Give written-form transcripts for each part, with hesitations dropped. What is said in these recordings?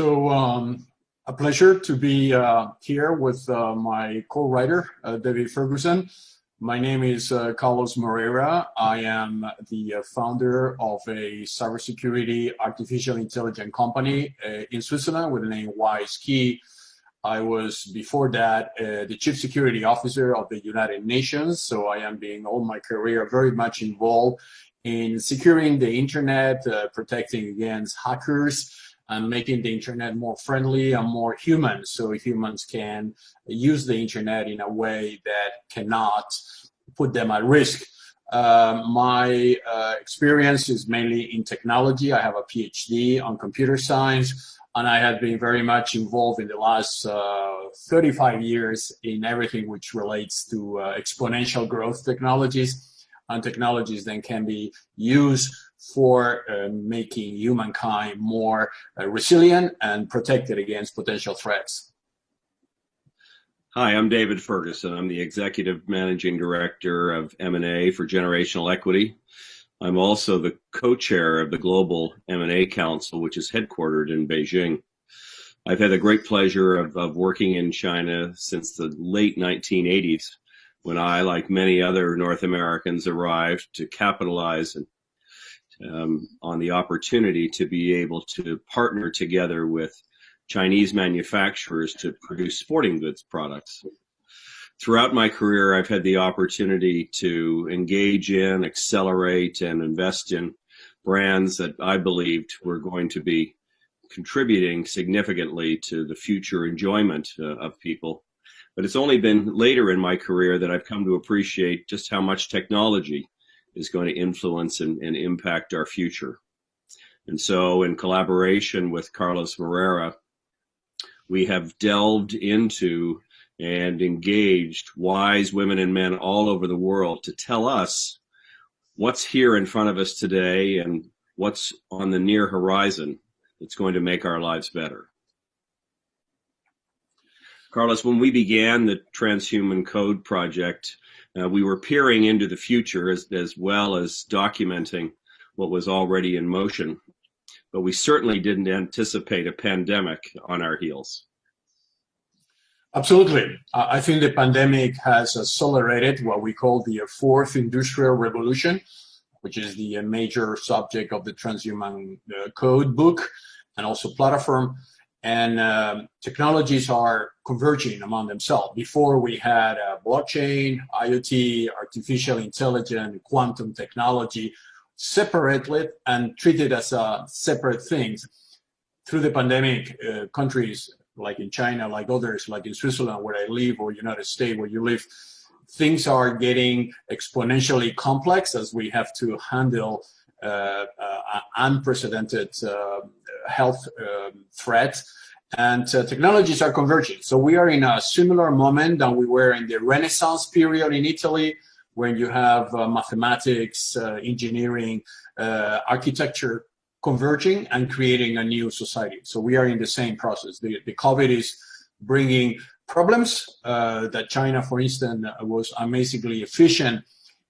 A pleasure to be here with my co-writer, David Ferguson. My name is Carlos Moreira. I am the founder of a cybersecurity artificial intelligence company in Switzerland with the name WiseKey. I was, before that, the Chief Security Officer of the United Nations, so I am being all my career very much involved in securing the internet, protecting against hackers, and making the internet more friendly and more human, so humans can use the internet in a way that cannot put them at risk. My experience is mainly in technology. I have a PhD on computer science, and I have been very much involved in the last 35 years in everything which relates to exponential growth technologies, and technologies that can be used for making humankind more resilient and protected against potential threats. Hi, I'm David Ferguson. I'm the Executive Managing Director of M&A for Generational Equity. I'm also the co-chair of the Global M&A Council, which is headquartered in Beijing. I've had the great pleasure of working in China since the late 1980s, when I, like many other North Americans, arrived to capitalize on the opportunity to be able to partner together with Chinese manufacturers to produce sporting goods products. Throughout my career, I've had the opportunity to engage in, accelerate, and invest in brands that I believed were going to be contributing significantly to the future enjoyment of people. But it's only been later in my career that I've come to appreciate just how much technology is going to influence and impact our future. And so in collaboration with Carlos Moreira, we have delved into and engaged wise women and men all over the world to tell us what's here in front of us today and what's on the near horizon that's going to make our lives better. Carlos, when we began the Transhuman Code project, we were peering into the future as well as documenting what was already in motion, but we certainly didn't anticipate a pandemic on our heels. Absolutely. I think the pandemic has accelerated what we call the fourth industrial revolution, which is the major subject of the Transhuman Code book and also platform. And technologies are converging among themselves. Before we had blockchain, IoT, artificial intelligence, quantum technology separately and treated as separate things. Through the pandemic, countries like in China, like others, like in Switzerland where I live, or United States where you live, things are getting exponentially complex as we have to handle unprecedented health threat, and technologies are converging. So we are in a similar moment than we were in the Renaissance period in Italy, when you have mathematics, engineering, architecture converging and creating a new society. So we are in the same process. The COVID is bringing problems that China, for instance, was amazingly efficient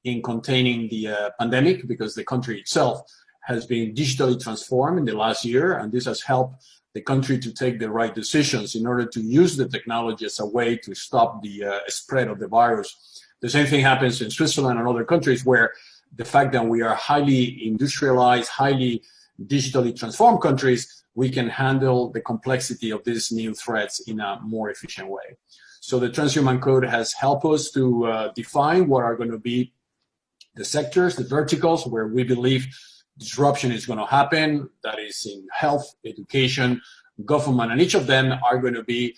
in containing the pandemic, because the country itself has been digitally transformed in the last year, and this has helped the country to take the right decisions in order to use the technology as a way to stop the spread of the virus. The same thing happens in Switzerland and other countries, where the fact that we are highly industrialized, highly digitally transformed countries, we can handle the complexity of these new threats in a more efficient way. So the Transhuman Code has helped us to define what are going to be the sectors, the verticals where we believe disruption is going to happen. That is in health, education, government, and each of them are going to be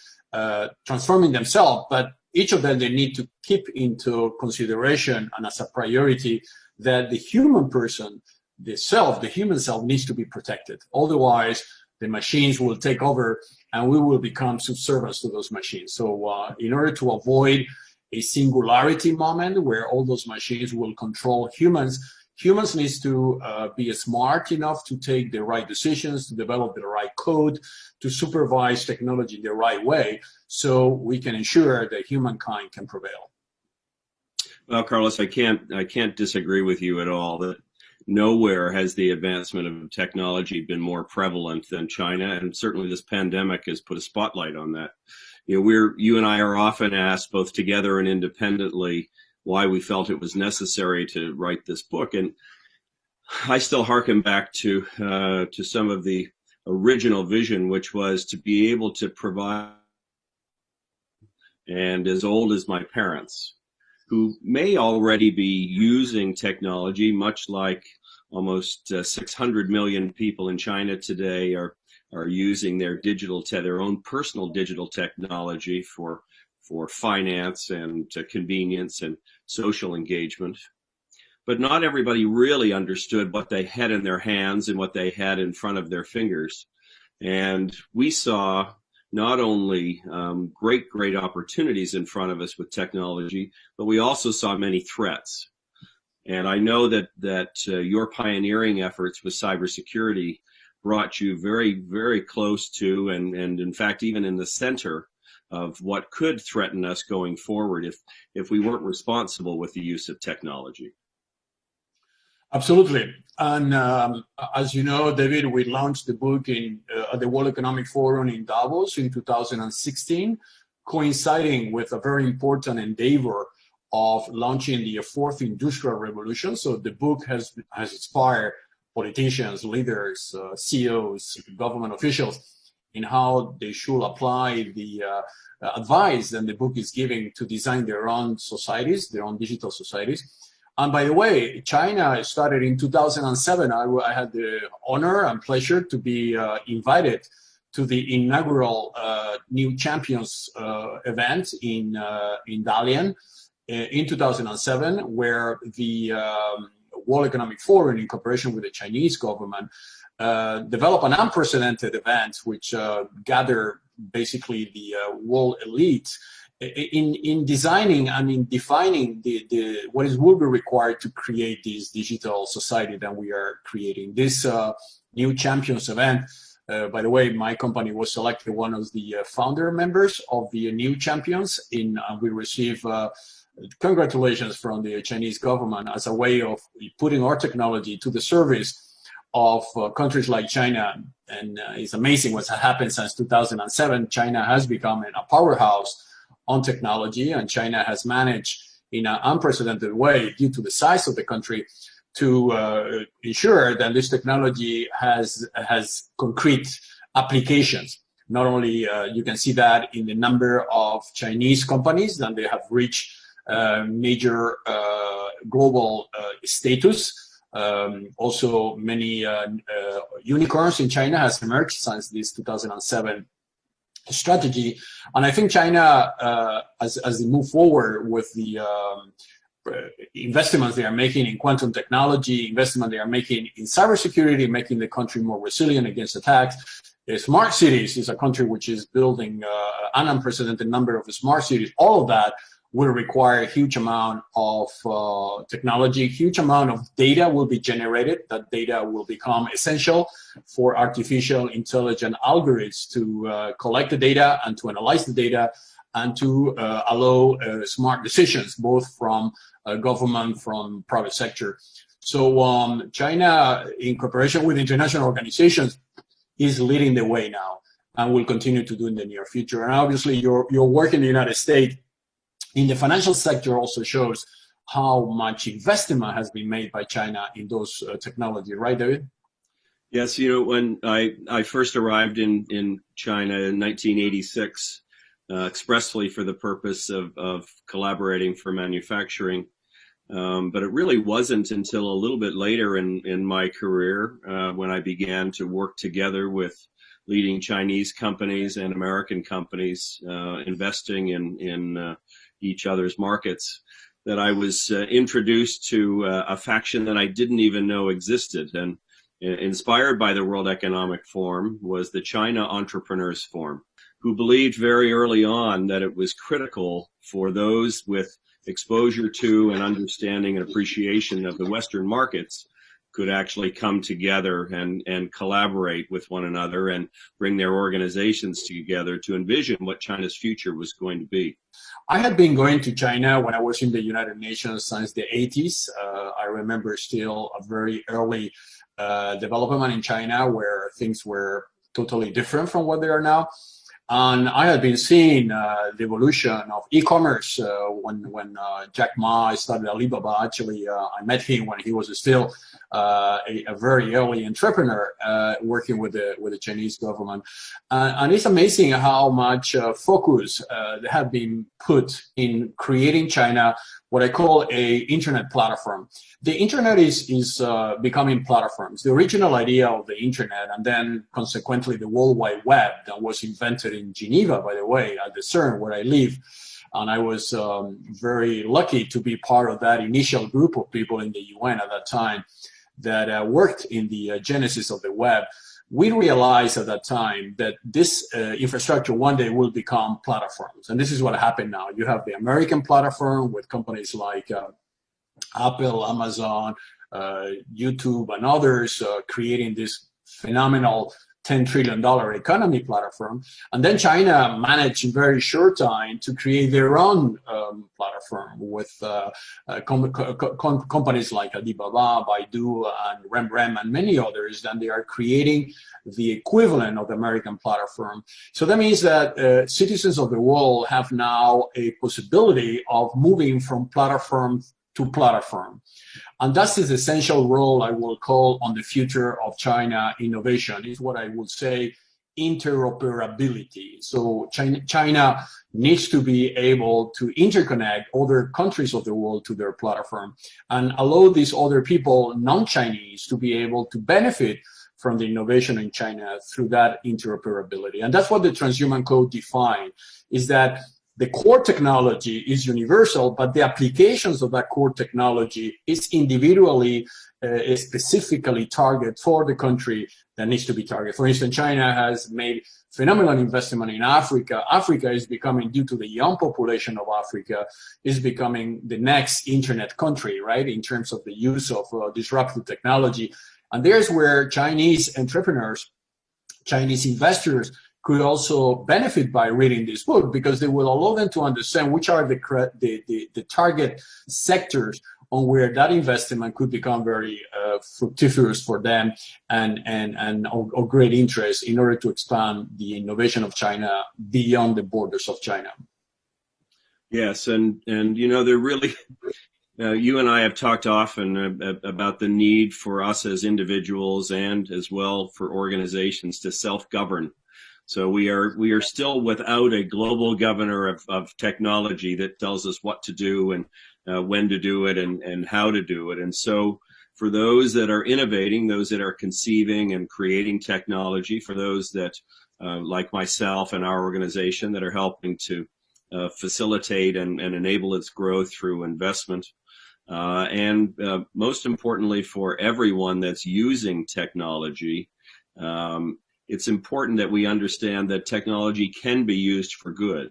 transforming themselves, but each of them, they need to keep into consideration and as a priority that the human person, the self, the human self, needs to be protected. Otherwise, the machines will take over and we will become subservient to those machines. So in order to avoid a singularity moment where all those machines will control humans, humans need to be smart enough to take the right decisions, to develop the right code, to supervise technology the right way, so we can ensure that humankind can prevail. Well, Carlos, I can't disagree with you at all. That nowhere has the advancement of technology been more prevalent than China, and certainly this pandemic has put a spotlight on that. You and I are often asked, both together and independently, why we felt it was necessary to write this book, and I still hearken back to some of the original vision, which was to be able to provide, and as old as my parents, who may already be using technology, much like almost 600 million people in China today are using their own personal digital technology for finance and convenience and social engagement. But not everybody really understood what they had in their hands and what they had in front of their fingers. And we saw not only great opportunities in front of us with technology, but we also saw many threats. And I know that your pioneering efforts with cybersecurity brought you very, very close to, and in fact, even in the center of what could threaten us going forward if we weren't responsible with the use of technology. Absolutely. And as you know, David, we launched the book at the World Economic Forum in Davos in 2016, coinciding with a very important endeavor of launching the fourth industrial revolution. So the book has inspired politicians, leaders, CEOs, government officials in how they should apply the advice that the book is giving to design their own societies, their own digital societies. And by the way, China started in 2007. I had the honor and pleasure to be invited to the inaugural New Champions event in Dalian in 2007, where the World Economic Forum, in cooperation with the Chinese government, developed an unprecedented event which gathered basically the world elite in designing and in defining what will be required to create this digital society that we are creating. This New Champions event, by the way, my company was selected one of the founder members of the New Champions, we received congratulations from the Chinese government as a way of putting our technology to the service of countries like China. And it's amazing what's happened since 2007. China has become a powerhouse on technology, and China has managed in an unprecedented way, due to the size of the country, to ensure that this technology has concrete applications. Not only you can see that in the number of Chinese companies that they have reached major global status. Also, many unicorns in China has emerged since this 2007 strategy. And I think China, as they move forward with the investments they are making in quantum technology, investment they are making in cybersecurity, making the country more resilient against attacks. Smart cities is a country which is building an unprecedented number of smart cities. All of that will require a huge amount of technology, huge amount of data will be generated. That data will become essential for artificial intelligent algorithms to collect the data and to analyze the data and to allow smart decisions, both from government, from private sector. So China, in cooperation with international organizations, is leading the way now and will continue to do in the near future. And obviously your work in the United States in the financial sector also shows how much investment has been made by China in those technology, right, David? Yes, when I first arrived in China in 1986, expressly for the purpose of collaborating for manufacturing, but it really wasn't until a little bit later in my career when I began to work together with leading Chinese companies and American companies investing in each other's markets, that I was introduced to a faction that I didn't even know existed. And inspired by the World Economic Forum was the China Entrepreneurs Forum, who believed very early on that it was critical for those with exposure to and understanding and appreciation of the Western markets could actually come together and collaborate with one another and bring their organizations together to envision what China's future was going to be. I had been going to China when I was in the United Nations since the 80s. I remember still a very early development in China where things were totally different from what they are now. And I had been seeing the evolution of e-commerce when Jack Ma started Alibaba. Actually, I met him when he was still a very early entrepreneur working with the Chinese government. And it's amazing how much focus have been put in creating China what I call a internet platform. The internet is becoming platforms. The original idea of the internet and then consequently the World Wide Web that was invented in Geneva, by the way, at the CERN where I live. And I was very lucky to be part of that initial group of people in the UN at that time that worked in the genesis of the web. We realized at that time that this infrastructure one day will become platforms. And this is what happened now. You have the American platform with companies like Apple, Amazon, YouTube, and others creating this phenomenal $10 trillion economy platform. And then China managed in very short time to create their own platform with companies like Alibaba, Baidu, and Rem and many others. And they are creating the equivalent of the American platform. So that means that citizens of the world have now a possibility of moving from platform to platform. And that's the essential role I will call on the future of China innovation, is what I would say interoperability. So China needs to be able to interconnect other countries of the world to their platform and allow these other people, non-Chinese, to be able to benefit from the innovation in China through that interoperability. And that's what the Transhuman Code defines, is that the core technology is universal, but the applications of that core technology is individually, specifically targeted for the country that needs to be targeted. For instance, China has made phenomenal investment in Africa. Africa is becoming, due to the young population of Africa, is becoming the next internet country, right, in terms of the use of disruptive technology. And there's where Chinese entrepreneurs, Chinese investors, could also benefit by reading this book, because they will allow them to understand which are the target sectors on where that investment could become very fructiferous for them and of great interest in order to expand the innovation of China beyond the borders of China. Yes, and you know, they're really, you and I have talked often about the need for us as individuals and as well for organizations to self-govern. So we are still without a global governor of technology that tells us what to do and when to do it and how to do it. And so for those that are innovating, those that are conceiving and creating technology, for those that, like myself and our organization, that are helping to facilitate and enable its growth through investment, and most importantly for everyone that's using technology, it's important that we understand that technology can be used for good.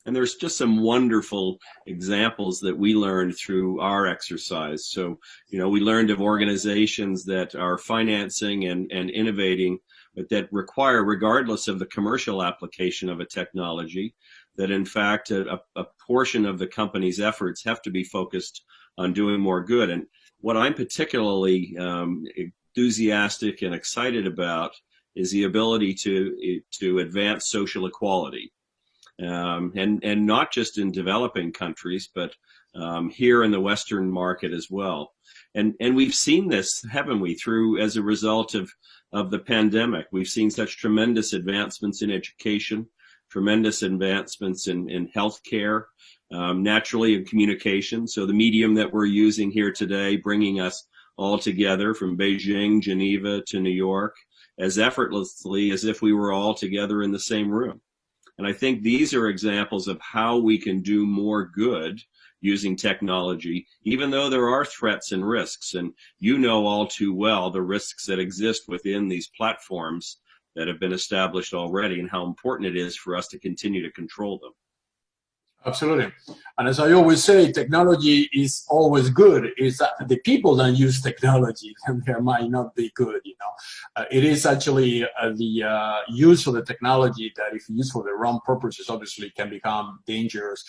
And there's just some wonderful examples that we learned through our exercise. So, you know, we learned of organizations that are financing and innovating, but that require, regardless of the commercial application of a technology, that in fact a portion of the company's efforts have to be focused on doing more good. And what I'm particularly enthusiastic and excited about is the ability to advance social equality, and not just in developing countries, but here in the Western market as well. And we've seen this, haven't we, through as a result of the pandemic. We've seen such tremendous advancements in education, tremendous advancements in healthcare, naturally in communication. So the medium that we're using here today, bringing us all together from Beijing, Geneva to New York, as effortlessly as if we were all together in the same room. And I think these are examples of how we can do more good using technology, even though there are threats and risks. And you know all too well the risks that exist within these platforms that have been established already and how important it is for us to continue to control them. Absolutely. And as I always say, technology is always good. It's the people that use technology, and they might not be good, it is actually the use of the technology that, if used for the wrong purposes, obviously can become dangerous.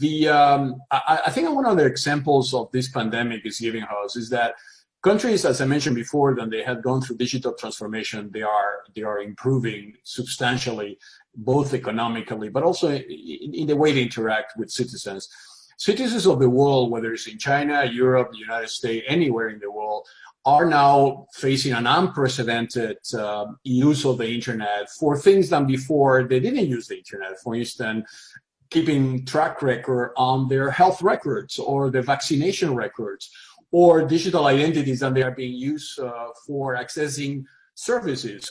I think one of the examples of this pandemic is giving us is that countries, as I mentioned before, when they had gone through digital transformation, they are improving substantially, both economically, but also in the way they interact with citizens. Citizens of the world, whether it's in China, Europe, the United States, anywhere in the world, are now facing an unprecedented use of the internet for things that before they didn't use the internet. For instance, keeping track record on their health records or the vaccination records, or digital identities that they are being used for accessing services,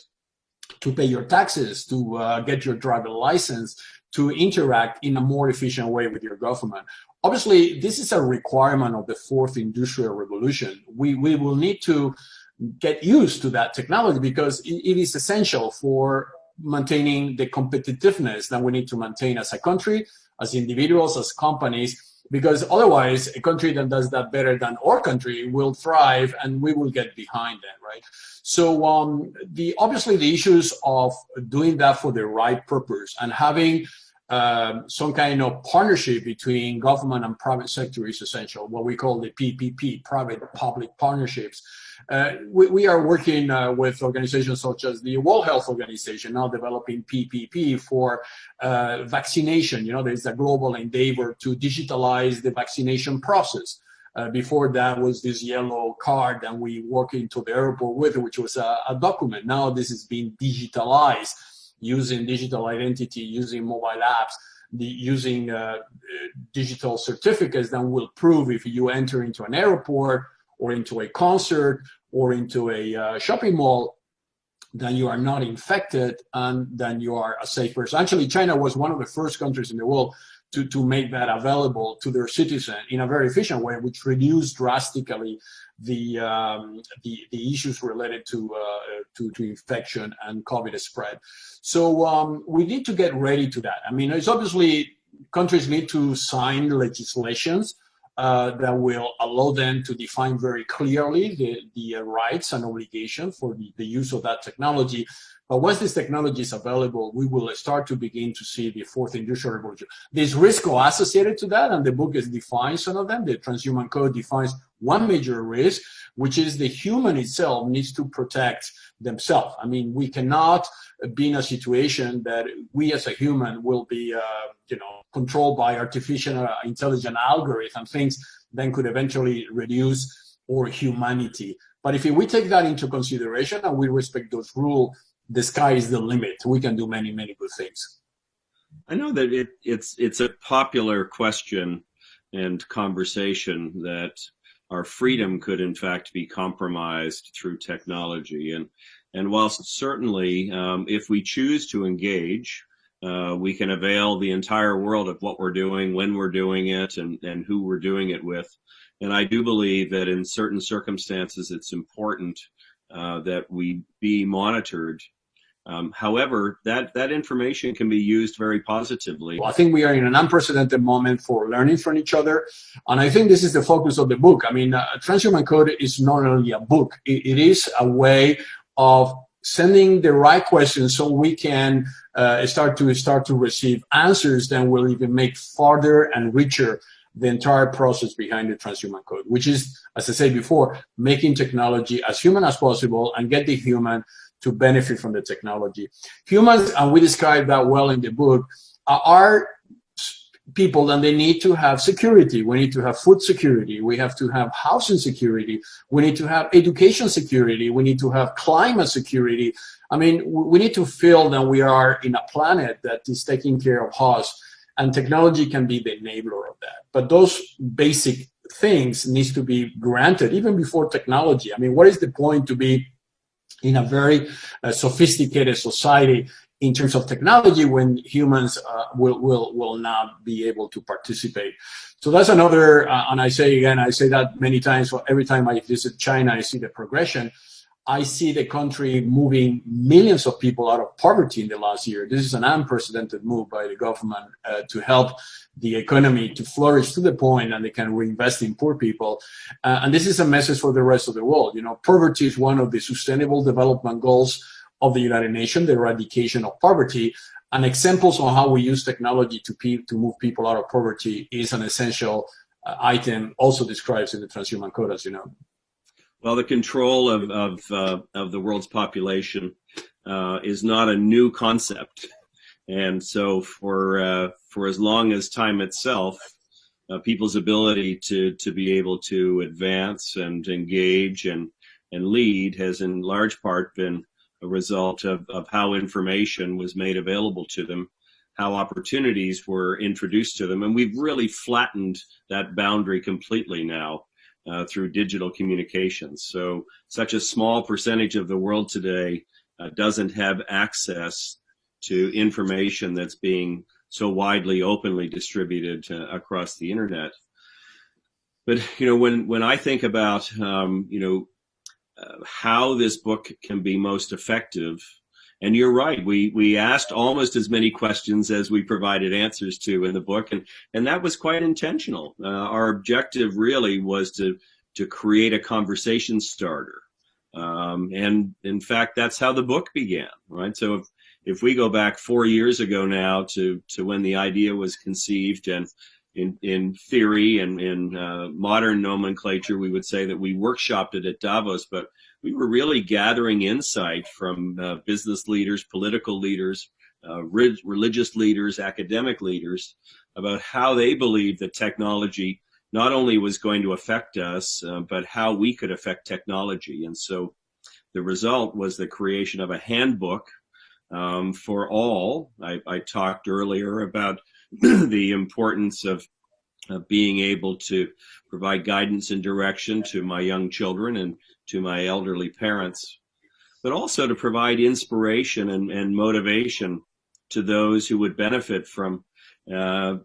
to pay your taxes, to get your driver license, to interact in a more efficient way with your government. Obviously, this is a requirement of the fourth industrial revolution. We will need to get used to that technology because it is essential for maintaining the competitiveness that we need to maintain as a country, as individuals, as companies, because otherwise a country that does that better than our country will thrive and we will get behind them, right? So obviously the issues of doing that for the right purpose and having some kind of partnership between government and private sector is essential, what we call the PPP, private-public partnerships. We are working with organizations such as the World Health Organization, now developing PPP for vaccination. There's a global endeavor to digitalize the vaccination process. Before that was this yellow card that we walk into the airport with, which was a document. Now this is being digitalized using digital identity, using mobile apps, using digital certificates that will prove if you enter into an airport or into a concert or into a shopping mall, then you are not infected and then you are a safe person. Actually, China was one of the first countries in the world to make that available to their citizens in a very efficient way, which reduced drastically the issues related to infection and COVID spread. So we need to get ready to that. I mean, it's obviously countries need to sign legislations that will allow them to define very clearly the rights and obligations for the use of that technology. But once this technology is available, we will start to begin to see the fourth industrial revolution. There's risk associated to that, and the book defines some of them. The Transhuman Code defines one major risk, which is the human itself needs to protect themselves. I mean, we cannot be in a situation that we as a human will be, controlled by artificial intelligent algorithms, things that could eventually reduce our humanity. But if we take that into consideration and we respect those rules, the sky is the limit. We can do many, many good things. I know that it's a popular question and conversation that our freedom could in fact be compromised through technology. And whilst certainly if we choose to engage, we can avail the entire world of what we're doing, when we're doing it, and who we're doing it with. And I do believe that in certain circumstances it's important that we be monitored. However, that information can be used very positively. I think we are in an unprecedented moment for learning from each other. And I think this is the focus of the book. I mean, Transhuman Code is not only a book, it is a way of sending the right questions so we can start to receive answers that will even make farther and richer the entire process behind the Transhuman Code, which is, as I said before, making technology as human as possible and get the human to benefit from the technology. Humans, and we describe that well in the book, are people and they need to have security. We need to have food security. We have to have housing security. We need to have education security. We need to have climate security. I mean, we need to feel that we are in a planet that is taking care of us, and technology can be the enabler of that. But those basic things needs to be granted even before technology. I mean, what is the point to be in a very sophisticated society in terms of technology when humans will not be able to participate? So that's another, and I say again, I say that many times, so every time I visit China, I see the progression. I see the country moving millions of people out of poverty in the last year. This is an unprecedented move by the government to help the economy to flourish to the point that they can reinvest in poor people. And this is a message for the rest of the world. You know, poverty is one of the sustainable development goals of the United Nations, the eradication of poverty. And examples on how we use technology to move people out of poverty is an essential item also described in the Transhuman Code, as you know. Well, the control of the world's population is not a new concept, and so for as long as time itself, people's ability to be able to advance and engage and lead has in large part been a result of how information was made available to them, how opportunities were introduced to them, and we've really flattened that boundary completely now. Through digital communications. So such a small percentage of the world today doesn't have access to information that's being so widely, openly distributed across the internet. But, you know, when I think about, how this book can be most effective, and you're right, we asked almost as many questions as we provided answers to in the book, and that was quite intentional. Our objective really was to create a conversation starter. And in fact, that's how the book began, right? So if we go back 4 years ago now to when the idea was conceived, and in theory and in modern nomenclature, we would say that we workshopped it at Davos, but we were really gathering insight from business leaders, political leaders, religious leaders, academic leaders, about how they believed that technology not only was going to affect us, but how we could affect technology. And so the result was the creation of a handbook for all. I talked earlier about the importance of being able to provide guidance and direction to my young children and to my elderly parents, but also to provide inspiration and motivation to those who would benefit from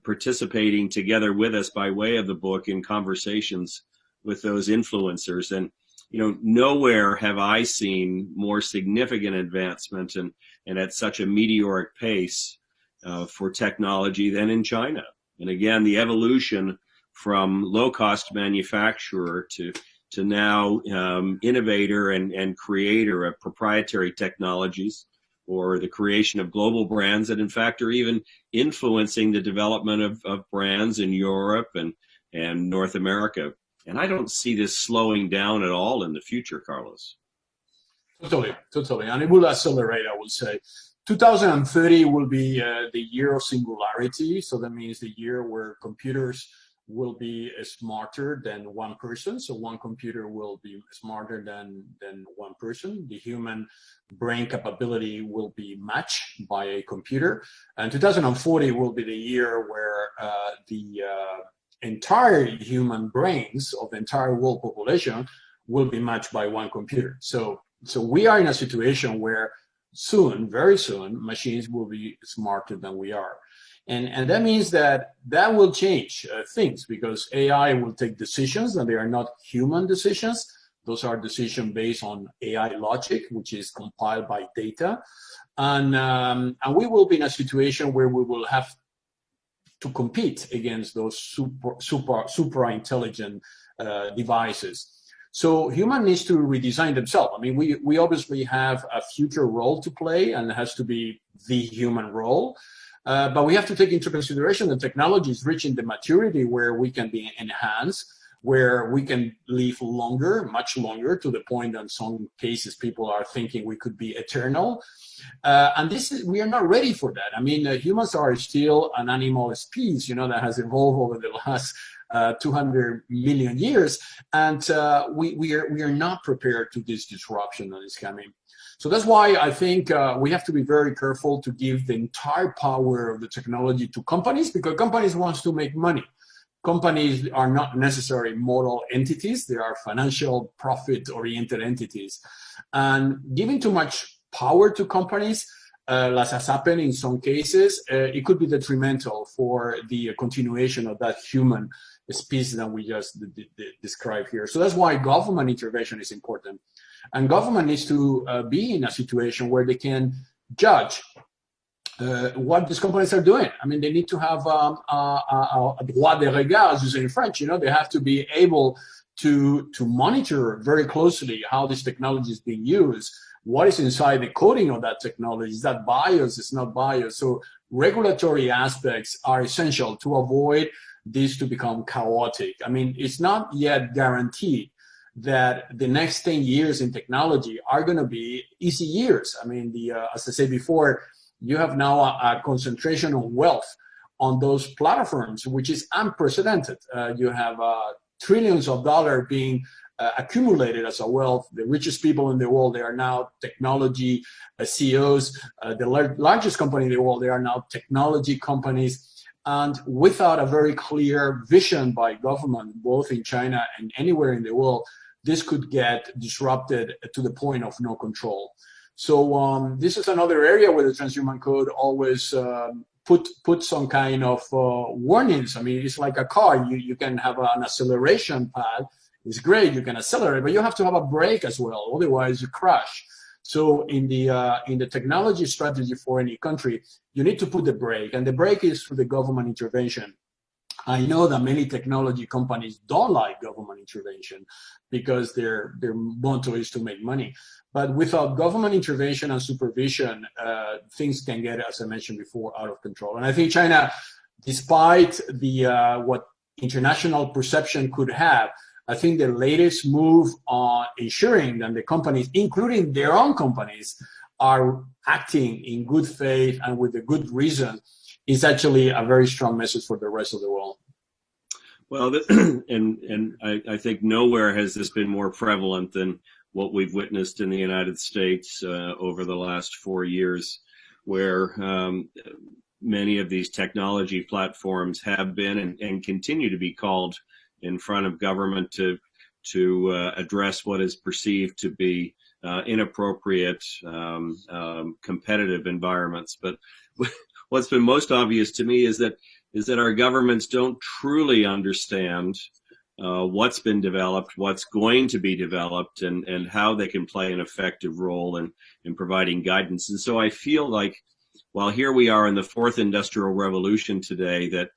participating together with us by way of the book in conversations with those influencers. And, you know, nowhere have I seen more significant advancement and at such a meteoric pace for technology than in China. And again, the evolution from low-cost manufacturer to now innovator and creator of proprietary technologies, or the creation of global brands that in fact are even influencing the development of brands in Europe and North America. And I don't see this slowing down at all in the future, Carlos. Totally. And it will accelerate, I would say. 2030 will be the year of singularity. So that means the year where computers will be smarter than one person. So one computer will be smarter than one person. The human brain capability will be matched by a computer. And 2040 will be the year where the entire human brains of the entire world population will be matched by one computer. So we are in a situation where soon, very soon, machines will be smarter than we are. And that means that will change things, because AI will take decisions and they are not human decisions. Those are decisions based on AI logic, which is compiled by data. And we will be in a situation where we will have to compete against those super intelligent devices. So human needs to redesign themselves. I mean, we obviously have a future role to play, and it has to be the human role. But we have to take into consideration that technology is reaching the maturity where we can be enhanced, where we can live longer, much longer, to the point that in some cases people are thinking we could be eternal. And we are not ready for that. I mean, humans are still an animal species, that has evolved over the last 200 million years. And we are not prepared to this disruption that is coming. So that's why I think we have to be very careful to give the entire power of the technology to companies, because companies want to make money. Companies are not necessarily moral entities. They are financial, profit-oriented entities. And giving too much power to companies, as has happened in some cases, it could be detrimental for the continuation of that human species that we just described here. So that's why government intervention is important. And government needs to be in a situation where they can judge what these companies are doing. I mean, they need to have a droit de regard, as you say in French. You know, they have to be able to monitor very closely how this technology is being used, what is inside the coding of that technology. Is that biased? It's not biased. So regulatory aspects are essential to avoid this to become chaotic. I mean, it's not yet guaranteed that the next 10 years in technology are going to be easy years. I mean, as I said before, you have now a concentration of wealth on those platforms, which is unprecedented. You have trillions of dollars being accumulated as a wealth. The richest people in the world, they are now technology CEOs. The largest company in the world, they are now technology companies. And without a very clear vision by government, both in China and anywhere in the world, this could get disrupted to the point of no control. So this is another area where the Transhuman Code always put some kind of warnings. I mean, it's like a car. You can have an acceleration pad. It's great. You can accelerate, but you have to have a brake as well. Otherwise, you crash. So in the technology strategy for any country, you need to put the brake, and the brake is through the government intervention. I know that many technology companies don't like government intervention because their motto is to make money. But without government intervention and supervision, things can get, as I mentioned before, out of control. And I think China, despite what international perception could have, I think the latest move on ensuring that the companies, including their own companies, are acting in good faith and with a good reason is actually a very strong message for the rest of the world. Well, and I think nowhere has this been more prevalent than what we've witnessed in the United States over the last 4 years, where many of these technology platforms have been and continue to be called in front of government to address what is perceived to be inappropriate competitive environments. But what's been most obvious to me is that our governments don't truly understand what's been developed, what's going to be developed, and how they can play an effective role in providing guidance. And so I feel like while here we are in the fourth industrial revolution today, that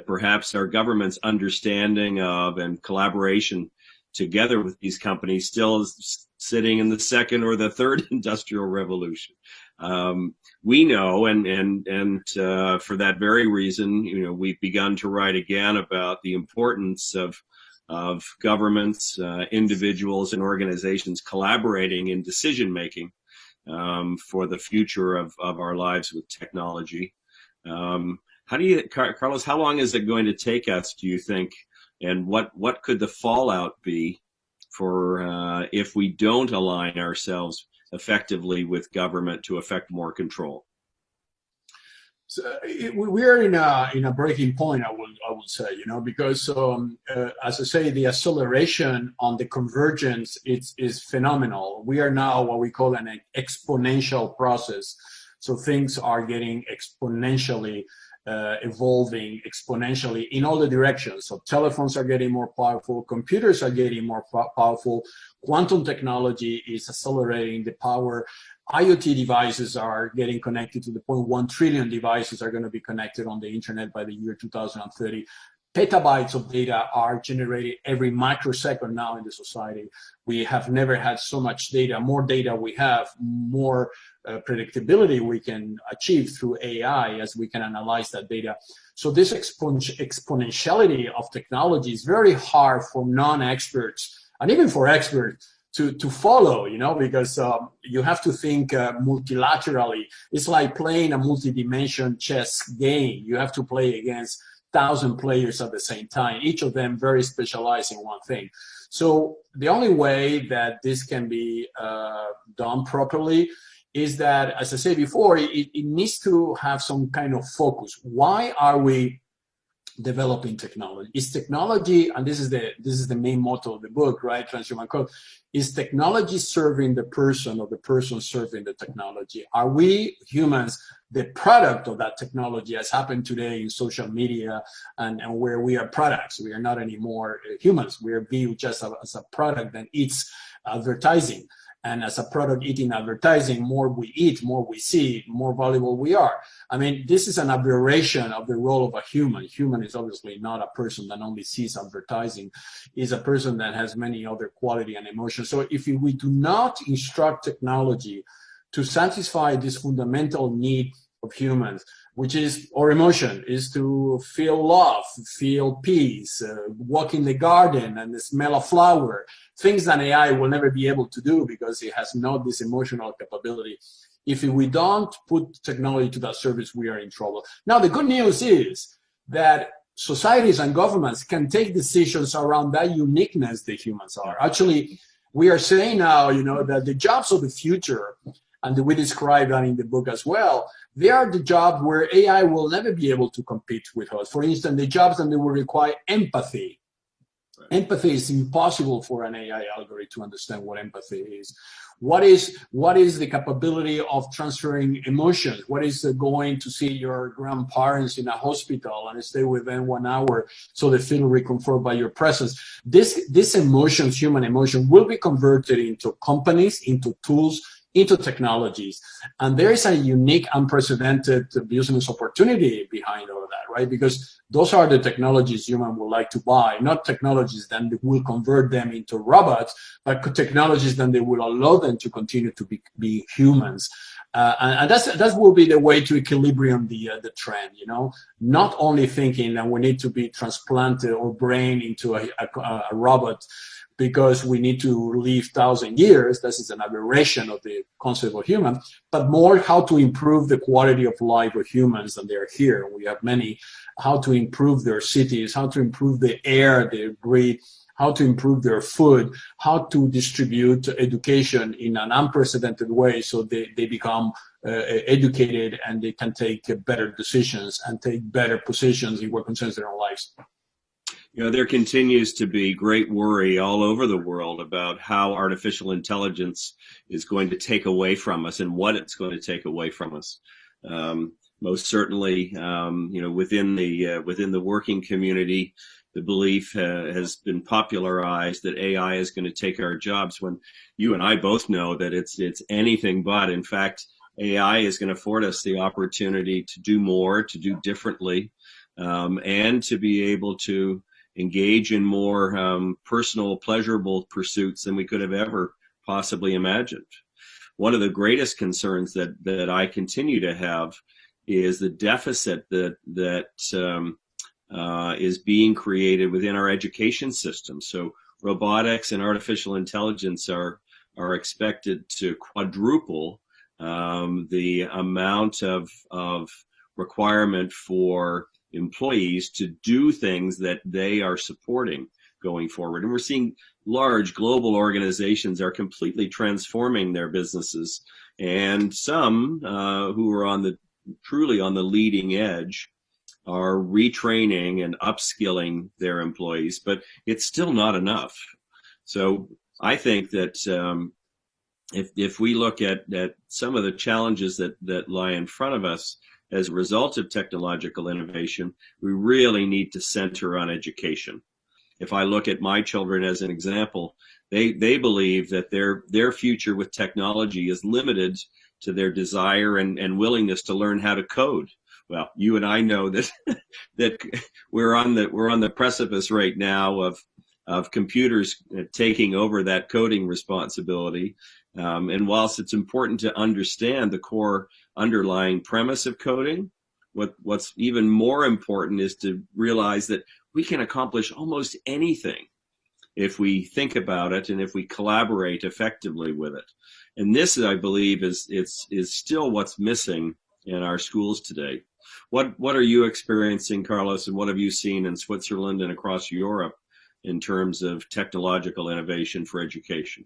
perhaps our government's understanding of and collaboration together with these companies still is sitting in the second or the third industrial revolution. We know, and for that very reason, you know, we've begun to write again about the importance of governments, individuals, and organizations collaborating in decision making for the future of our lives with technology. Carlos, how long is it going to take us, do you think, and what could the fallout be for if we don't align ourselves effectively with government to effect more control? So we're in a breaking point, I would say, you know, because as I say, the acceleration on the convergence is phenomenal. We are now what we call an exponential process. So things are getting exponentially evolving exponentially in all the directions. So telephones are getting more powerful, computers are getting more powerful, quantum technology is accelerating the power, IoT devices are getting connected to the point 1 trillion devices are going to be connected on the internet by the year 2030. Petabytes of data are generated every microsecond now in the society. We have never had so much data. More data we have, more predictability we can achieve through AI as we can analyze that data. So this exponentiality of technology is very hard for non-experts and even for experts to follow, you know, because you have to think multilaterally. It's like playing a multi-dimension chess game. You have to play against 1,000 players at the same time, each of them very specialized in one thing. So the only way that this can be done properly is that, as I said before, it needs to have some kind of focus. Why are we developing technology? Is technology, and this is the main motto of the book, right? Transhuman Code. Is technology serving the person or the person serving the technology? Are we humans the product of that technology, as happened today in social media and where we are products? We are not anymore humans. We are viewed just as a product, and it's advertising. And as a product eating advertising, more we eat, more we see, more valuable we are. I mean, this is an aberration of the role of a human. Human is obviously not a person that only sees advertising, is a person that has many other quality and emotions. So if we do not instruct technology to satisfy this fundamental need of humans, which is, or emotion, is to feel love, feel peace, walk in the garden and smell a flower, things that AI will never be able to do because it has not this emotional capability. If we don't put technology to that service, we are in trouble. Now, the good news is that societies and governments can take decisions around that uniqueness that humans are. Actually, we are saying now, that the jobs of the future, and we describe that in the book as well, they are the jobs where AI will never be able to compete with us. For instance, the jobs that will require empathy. Right. Empathy is impossible for an AI algorithm to understand what empathy is. What is the capability of transferring emotions? What is going to see your grandparents in a hospital and stay with them 1 hour so they feel reconforted by your presence? These emotions, human emotion, will be converted into companies, into tools, into technologies. And there is a unique, unprecedented business opportunity behind all of that, right? Because those are the technologies humans would like to buy, not technologies that will convert them into robots, but technologies that they will allow them to continue to be humans. And that will be the way to equilibrium the trend, not only thinking that we need to be transplanted our brain into a robot because we need to live 1,000 years. This is an aberration of the concept of human, but more how to improve the quality of life of humans that they're here. We have many, how to improve their cities, how to improve the air they breathe, how to improve their food, how to distribute education in an unprecedented way so they become educated and they can take better decisions and take better positions in what concerns their own lives. There continues to be great worry all over the world about how artificial intelligence is going to take away from us and what it's going to take away from us. Most certainly, within the working community, the belief has been popularized that AI is going to take our jobs, when you and I both know that it's anything but. In fact, AI is going to afford us the opportunity to do more, to do differently, and to be able to engage in more personal, pleasurable pursuits than we could have ever possibly imagined. One of the greatest concerns that I continue to have is the deficit that is being created within our education system. So robotics and artificial intelligence are expected to quadruple the amount of requirement for employees to do things that they are supporting going forward. And we're seeing large global organizations are completely transforming their businesses, and some who are truly on the leading edge are retraining and upskilling their employees, but it's still not enough. So I think that if we look at some of the challenges that lie in front of us as a result of technological innovation, we really need to center on education. If I look at my children as an example, they believe that their future with technology is limited to their desire and willingness to learn how to code. Well, you and I know that we're on the precipice right now of computers taking over that coding responsibility. And whilst it's important to understand the core underlying premise of coding, what's even more important is to realize that we can accomplish almost anything if we think about it and if we collaborate effectively with it. And this, I believe, is still what's missing in our schools today. What are you experiencing, Carlos, and what have you seen in Switzerland and across Europe in terms of technological innovation for education?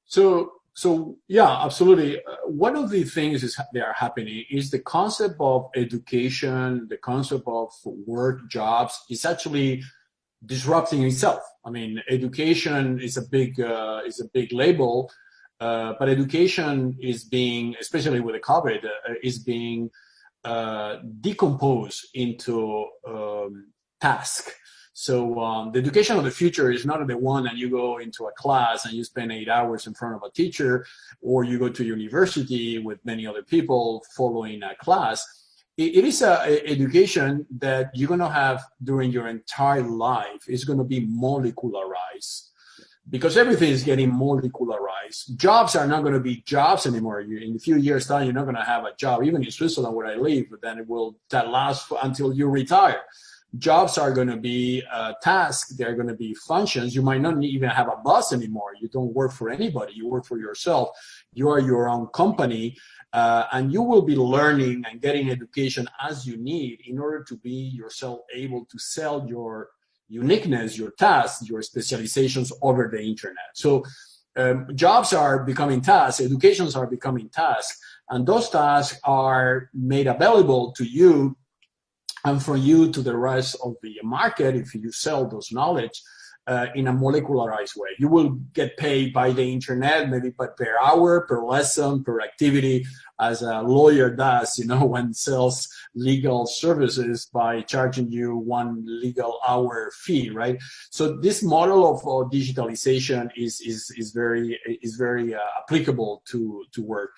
So yeah, absolutely. One of the things that are happening is the concept of education, the concept of work, jobs is actually disrupting itself. I mean, education is a big label, but education is being, especially with the COVID, is being decomposed into tasks. So the education of the future is not the one that you go into a class and you spend 8 hours in front of a teacher, or you go to university with many other people following a class. It is an education that you're going to have during your entire life. It's going to be molecularized, because everything is getting molecularized. Jobs are not going to be jobs anymore. In a few years' time, you're not going to have a job. Even in Switzerland, where I live, then that lasts until you retire. Jobs are going to be tasks. They're going to be functions. You might not even have a boss anymore. You don't work for anybody. You work for yourself. You are your own company, and you will be learning and getting education as you need in order to be yourself able to sell your uniqueness, your tasks, your specializations over the internet. So jobs are becoming tasks, educations are becoming tasks, and those tasks are made available to you and from you to the rest of the market if you sell those knowledge in a molecularized way. You will get paid by the internet, maybe per hour, per lesson, per activity, as a lawyer does, when sells legal services by charging you 1 legal hour fee, right? So this model of digitalization is very applicable to work.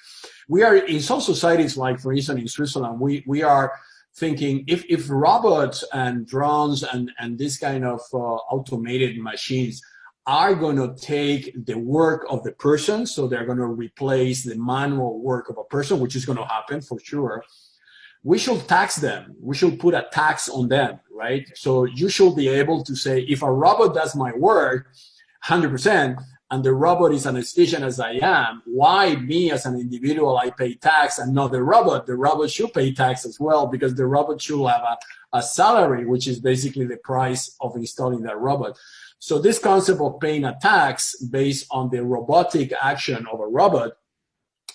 We are in some societies, like for instance in Switzerland, we are thinking if robots and drones and this kind of automated machines are going to take the work of the person, so they're going to replace the manual work of a person, which is going to happen for sure, we should tax them. We should put a tax on them, right? So you should be able to say, if a robot does my work 100%, and the robot is as efficient as I am, why me as an individual, I pay tax and not the robot? The robot should pay tax as well, because the robot should have a salary, which is basically the price of installing that robot. So this concept of paying a tax based on the robotic action of a robot,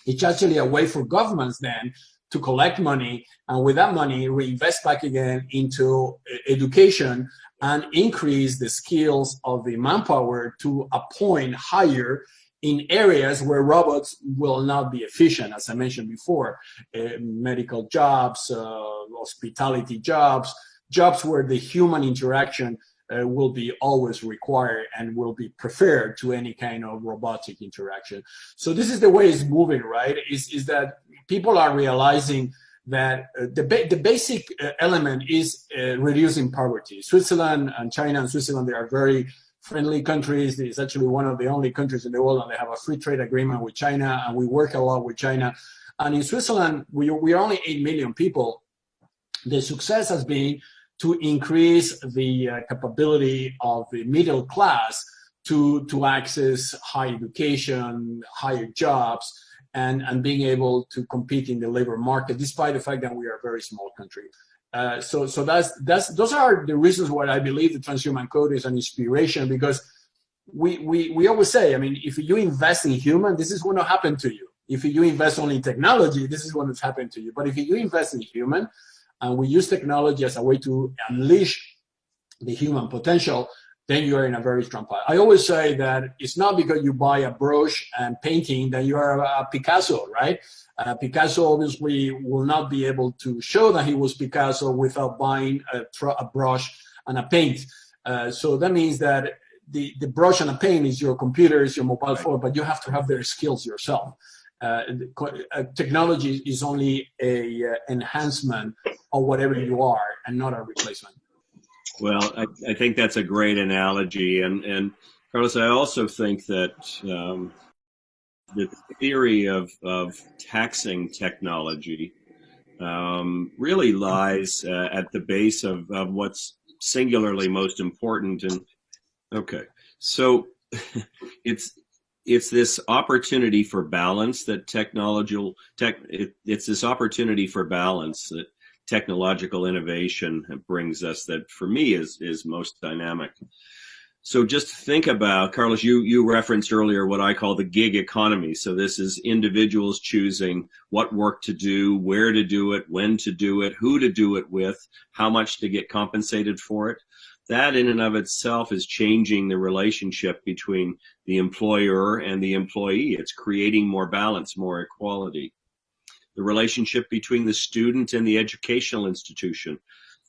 it's actually a way for governments then to collect money, and with that money reinvest back again into education and increase the skills of the manpower to a point higher in areas where robots will not be efficient, as I mentioned before, medical jobs, hospitality jobs, jobs where the human interaction will be always required and will be preferred to any kind of robotic interaction. So this is the way it's moving, right? Is that people are realizing that the basic element is reducing poverty. Switzerland and China and Switzerland, they are very friendly countries. It's actually one of the only countries in the world that they have a free trade agreement with China, and we work a lot with China. And in Switzerland, we are only 8 million people. The success has been to increase the capability of the middle class to access high education, higher jobs, and being able to compete in the labor market, despite the fact that we are a very small country. So those are the reasons why I believe the Transhuman Code is an inspiration, because we always say, I mean, if you invest in human, this is going to happen to you. If you invest only in technology, this is going to happen to you. But if you invest in human, and we use technology as a way to unleash the human potential, then you are in a very strong path. I always say that it's not because you buy a brush and painting that you are a Picasso, right? Picasso obviously will not be able to show that he was Picasso without buying a brush and a paint. So that means that the brush and a paint is your computer, is your mobile phone, but you have to have their skills yourself. Technology is only a enhancement of whatever you are and not a replacement. Well, I think that's a great analogy. And Carlos, I also think that the theory of taxing technology really lies at the base of what's singularly most important. And okay, so it's this opportunity for balance that it's this opportunity for balance that technological innovation brings us, that for me is most dynamic. So just think about, Carlos, you referenced earlier what I call the gig economy. So this is individuals choosing what work to do, where to do it, when to do it, who to do it with, how much to get compensated for it. That in and of itself is changing the relationship between the employer and the employee. It's creating more balance, more equality. The relationship between the student and the educational institution.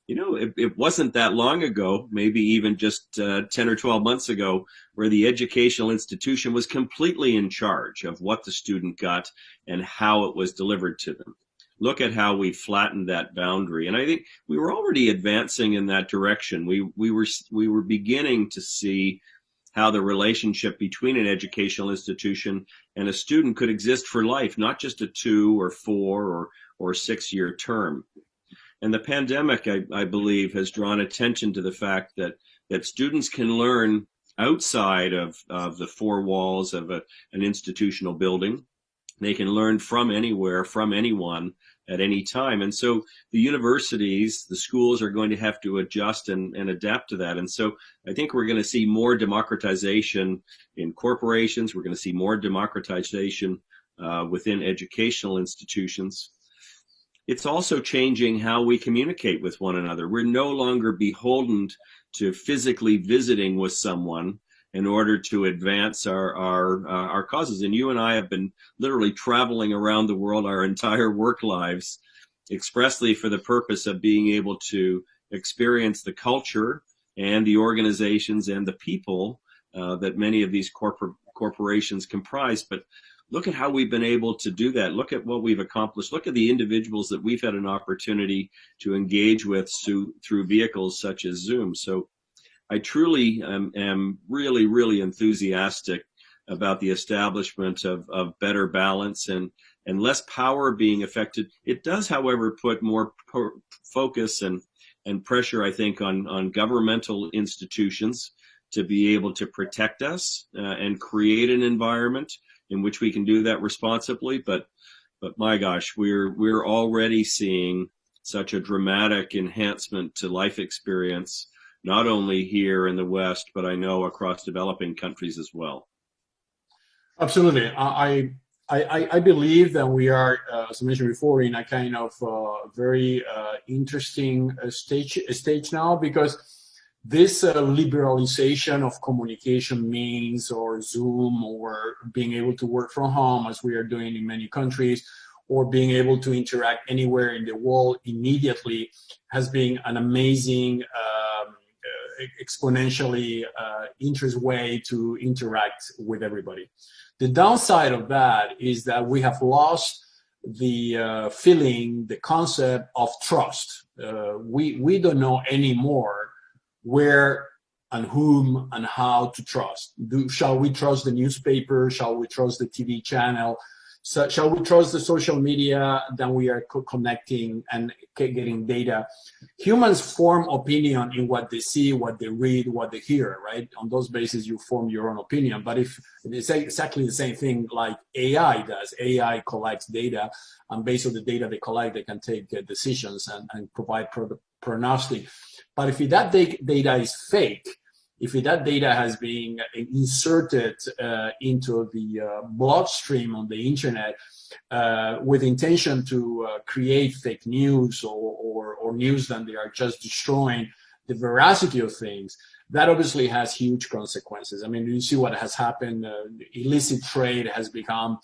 it wasn't that long ago, maybe even just 10 or 12 months ago, where the educational institution was completely in charge of what the student got and how it was delivered to them. Look at how we flattened that boundary. And I think we were already advancing in that direction. We were beginning to see how the relationship between an educational institution and a student could exist for life, not just a 2 or 4 or 6 year term. And the pandemic, I believe, has drawn attention to the fact that students can learn outside of the 4 walls of an institutional building. They can learn from anywhere, from anyone, at any time. And so the universities, the schools are going to have to adjust and adapt to that. And so I think we're going to see more democratization in corporations. We're going to see more democratization within educational institutions. It's also changing how we communicate with one another. We're no longer beholden to physically visiting with someone in order to advance our causes. And you and I have been literally traveling around the world our entire work lives expressly for the purpose of being able to experience the culture and the organizations and the people that many of these corporations comprise. But look at how we've been able to do that. Look at what we've accomplished. Look at the individuals that we've had an opportunity to engage with through vehicles such as Zoom. So I truly am really, really enthusiastic about the establishment of better balance and less power being affected. It does, however, put more focus and pressure, I think, on governmental institutions to be able to protect us and create an environment in which we can do that responsibly. But my gosh, we're already seeing such a dramatic enhancement to life experience, not only here in the West, but I know across developing countries as well. Absolutely. I believe that we are, as I mentioned before, in a kind of very interesting stage now, because this liberalization of communication means, or Zoom, or being able to work from home, as we are doing in many countries, or being able to interact anywhere in the world immediately, has been an amazing, exponentially interesting way to interact with everybody. The downside of that is that we have lost the feeling, the concept of trust. We don't know anymore where and whom and how to trust. Shall we trust the newspaper? Shall we trust the TV channel? So shall we trust the social media that we are connecting and getting data? Humans form opinion in what they see, what they read, what they hear, right? On those bases, you form your own opinion. But if it's exactly the same thing like AI does, AI collects data, and based on the data they collect, they can take decisions and provide prognostic. But if that data is fake, if that data has been inserted into the bloodstream on the internet with intention to create fake news or news that they are just destroying the veracity of things, that obviously has huge consequences. I mean, you see what has happened. Illicit trade has become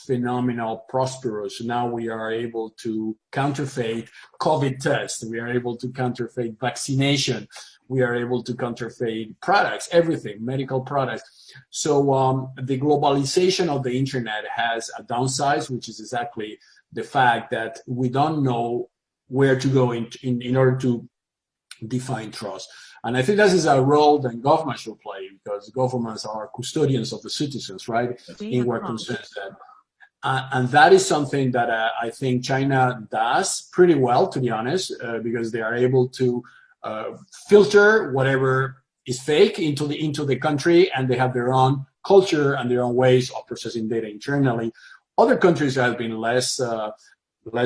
phenomenal, prosperous. Now we are able to counterfeit COVID tests. We are able to counterfeit vaccination. We are able to counterfeit products, everything, medical products. So the globalization of the internet has a downside, which is exactly the fact that we don't know where to go in order to define trust. And I think this is a role that government should play, because governments are custodians of the citizens, right? In what concerns them. And that is something that I think China does pretty well, to be honest, because they are able to filter whatever is fake into the country, and they have their own culture and their own ways of processing data internally. Other countries have been less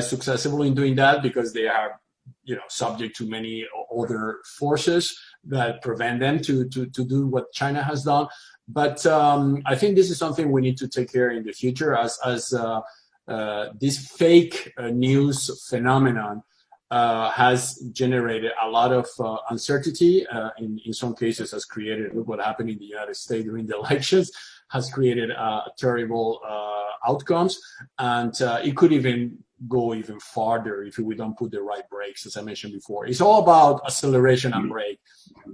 successful in doing that, because they are, subject to many other forces that prevent them to do what China has done. But I think this is something we need to take care in the future, as this fake news phenomenon has generated a lot of uncertainty. In some cases, has created, look what happened in the United States during the elections, has created terrible outcomes, and it could even go even farther if we don't put the right brakes, as I mentioned before. It's all about acceleration and brake.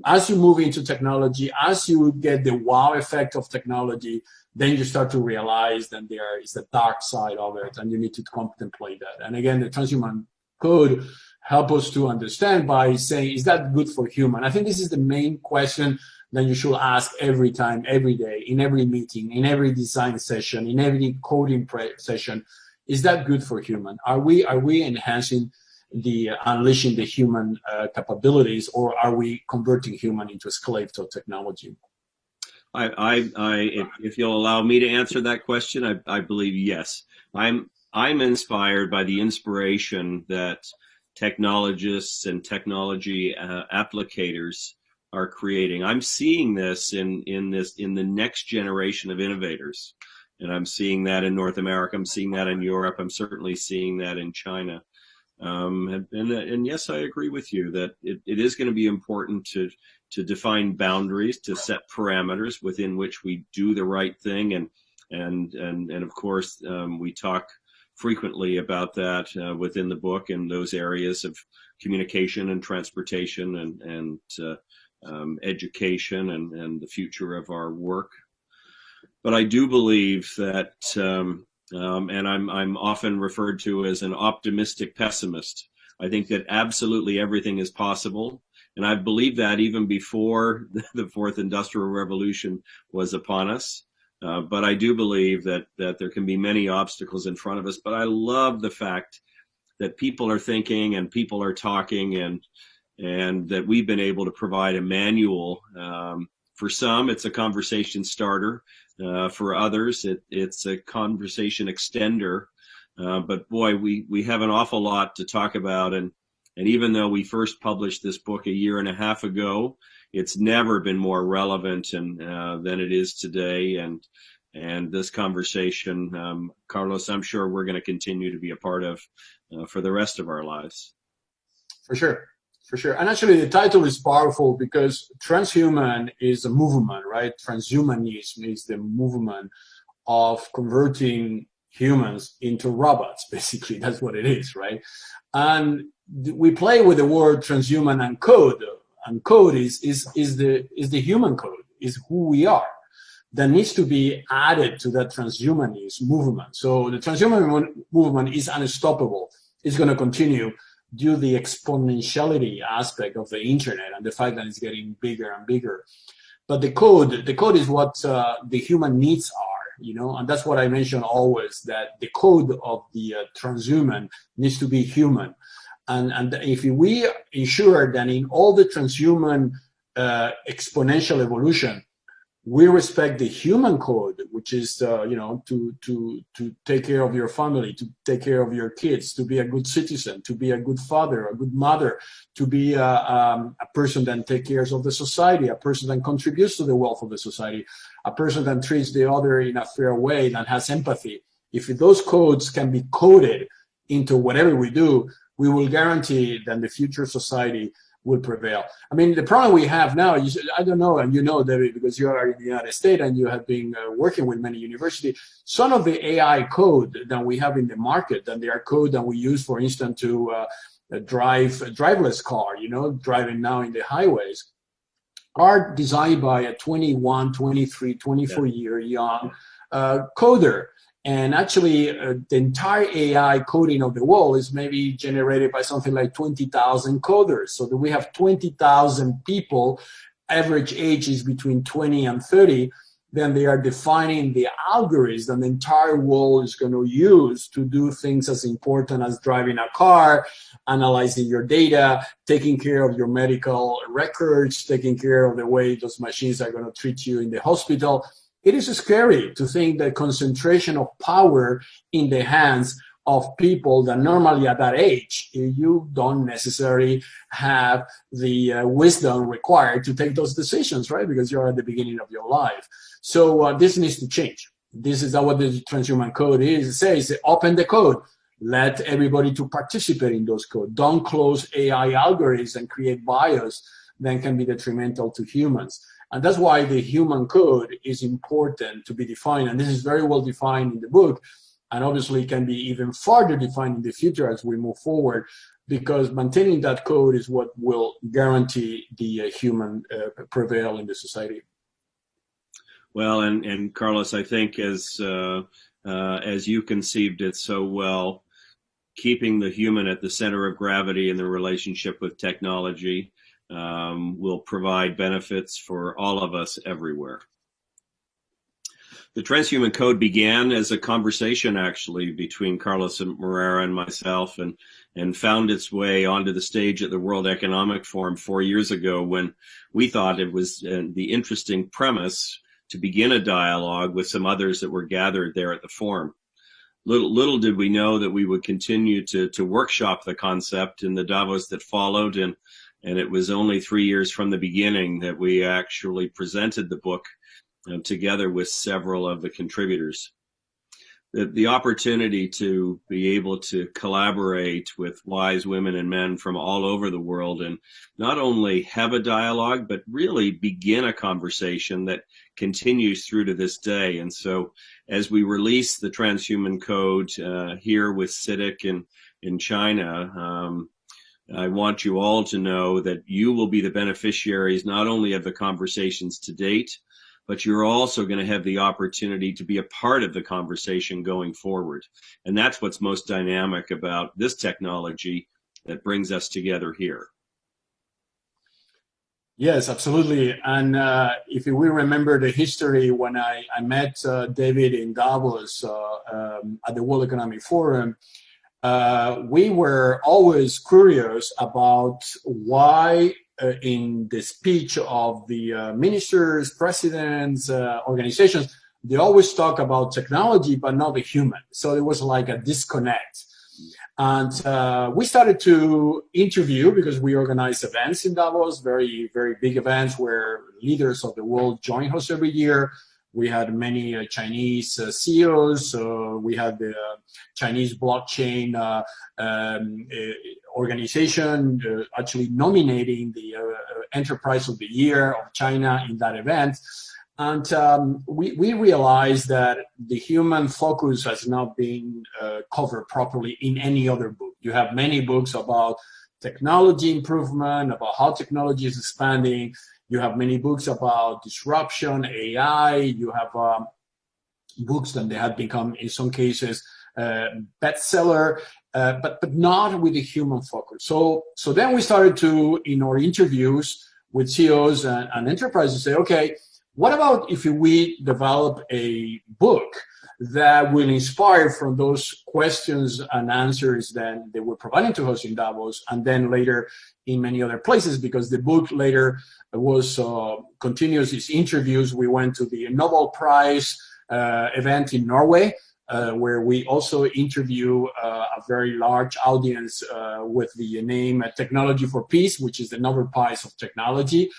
As you move into technology, as you get the wow effect of technology, then you start to realize that there is the dark side of it, and you need to contemplate that. And again, the Transhuman Code help us to understand by saying, is that good for human? I think this is the main question that you should ask every time, every day, in every meeting, in every design session, in every coding session. Is that good for human? Are we enhancing unleashing the human capabilities, or are we converting human into a slave to technology? If you'll allow me to answer that question, I believe yes. I'm inspired by the inspiration that technologists and technology applicators are creating. I'm seeing this in the next generation of innovators, and I'm seeing that in North America. I'm seeing that in Europe. I'm certainly seeing that in China. And yes, I agree with you that it is going to be important to define boundaries, to set parameters within which we do the right thing, and of course we talk frequently about that within the book in those areas of communication and transportation and education and the future of our work. But I do believe that, and I'm often referred to as an optimistic pessimist. I think that absolutely everything is possible, and I believe that even before the fourth industrial revolution was upon us. But I do believe that there can be many obstacles in front of us. But I love the fact that people are thinking and people are talking, and that we've been able to provide a manual. For some, it's a conversation starter. For others, it's a conversation extender. But boy, we have an awful lot to talk about. And even though we first published this book a year and a half ago, it's never been more relevant than it is today. And this conversation, Carlos, I'm sure we're going to continue to be a part of for the rest of our lives. For sure. For sure. And actually, the title is powerful because transhuman is a movement, right? Transhumanism is the movement of converting humans into robots, basically. That's what it is, right? And we play with the word transhuman and code. And code is the human code, is who we are. That needs to be added to that transhumanist movement. So the transhuman movement is unstoppable. It's going to continue due to the exponentiality aspect of the internet and the fact that it's getting bigger and bigger. But the code is what the human needs are, and that's what I mention always, that the code of the transhuman needs to be human. And if we ensure that in all the transhuman exponential evolution, we respect the human code, which is, to take care of your family, to take care of your kids, to be a good citizen, to be a good father, a good mother, to be a person that takes care of the society, a person that contributes to the wealth of the society, a person that treats the other in a fair way, that has empathy. If those codes can be coded into whatever we do, we will guarantee that the future society will prevail. I mean, the problem we have now, I don't know, and David, because you are in the United States and you have been working with many universities, some of the AI code that we have in the market, and they are code that we use, for instance, to drive a driverless car, driving now in the highways, are designed by a 21, 23, 24-year young coder. And actually, the entire AI coding of the world is maybe generated by something like 20,000 coders. So that we have 20,000 people, average age is between 20 and 30, then they are defining the algorithm the entire world is going to use to do things as important as driving a car, analyzing your data, taking care of your medical records, taking care of the way those machines are going to treat you in the hospital. It is scary to think the concentration of power in the hands of people that normally at that age, you don't necessarily have the wisdom required to take those decisions, right? Because you're at the beginning of your life. So this needs to change. This is what the Transhuman Code is. It says, open the code. Let everybody to participate in those codes. Don't close AI algorithms and create bias that can be detrimental to humans. And that's why the human code is important to be defined. And this is very well defined in the book. and obviously can be even further defined in the future as we move forward, because maintaining that code is what will guarantee the human prevail in the society. Well, and Carlos, I think as you conceived it so well, keeping the human at the center of gravity in the relationship with technology will provide benefits for all of us everywhere. The Transhuman Code began as a conversation, actually, between Carlos and Moreira and myself, and found its way onto the stage at the World Economic Forum 4 years ago, when we thought it was the interesting premise to begin a dialogue with some others that were gathered there at the forum. Little did we know that we would continue to workshop the concept in the Davos that followed, and it was only 3 years from the beginning that we actually presented the book together with several of the contributors. The opportunity to be able to collaborate with wise women and men from all over the world and not only have a dialogue, but really begin a conversation that continues through to this day. And so as we release the Transhuman Code here with CITIC in China, I want you all to know that you will be the beneficiaries not only of the conversations to date, but you're also going to have the opportunity to be a part of the conversation going forward. And that's what's most dynamic about this technology that brings us together here. Yes, absolutely. And if we remember the history, when I met David in Davos at the World Economic Forum, we were always curious about why in the speech of the ministers, presidents, organizations, they always talk about technology, but not the human. So it was like a disconnect. And we started to interview, because we organize events in Davos, very, very big events where leaders of the world join us every year. We had many Chinese CEOs. We had the Chinese blockchain organization actually nominating the Enterprise of the Year of China in that event. And we realized that the human focus has not been covered properly in any other book. You have many books about technology improvement, about how technology is expanding. You have many books about disruption, AI. You have books that they have become, in some cases, bestseller, but not with a human focus. So then we started to, in our interviews with CEOs and enterprises, say, okay, what about if we develop a book that will inspire from those questions and answers that they were providing to us in Davos, and then later in many other places, because the book later was continuous its interviews. We went to the Nobel Prize event in Norway, where we also interview a very large audience with the name Technology for Peace, which is the Nobel Prize of Technology.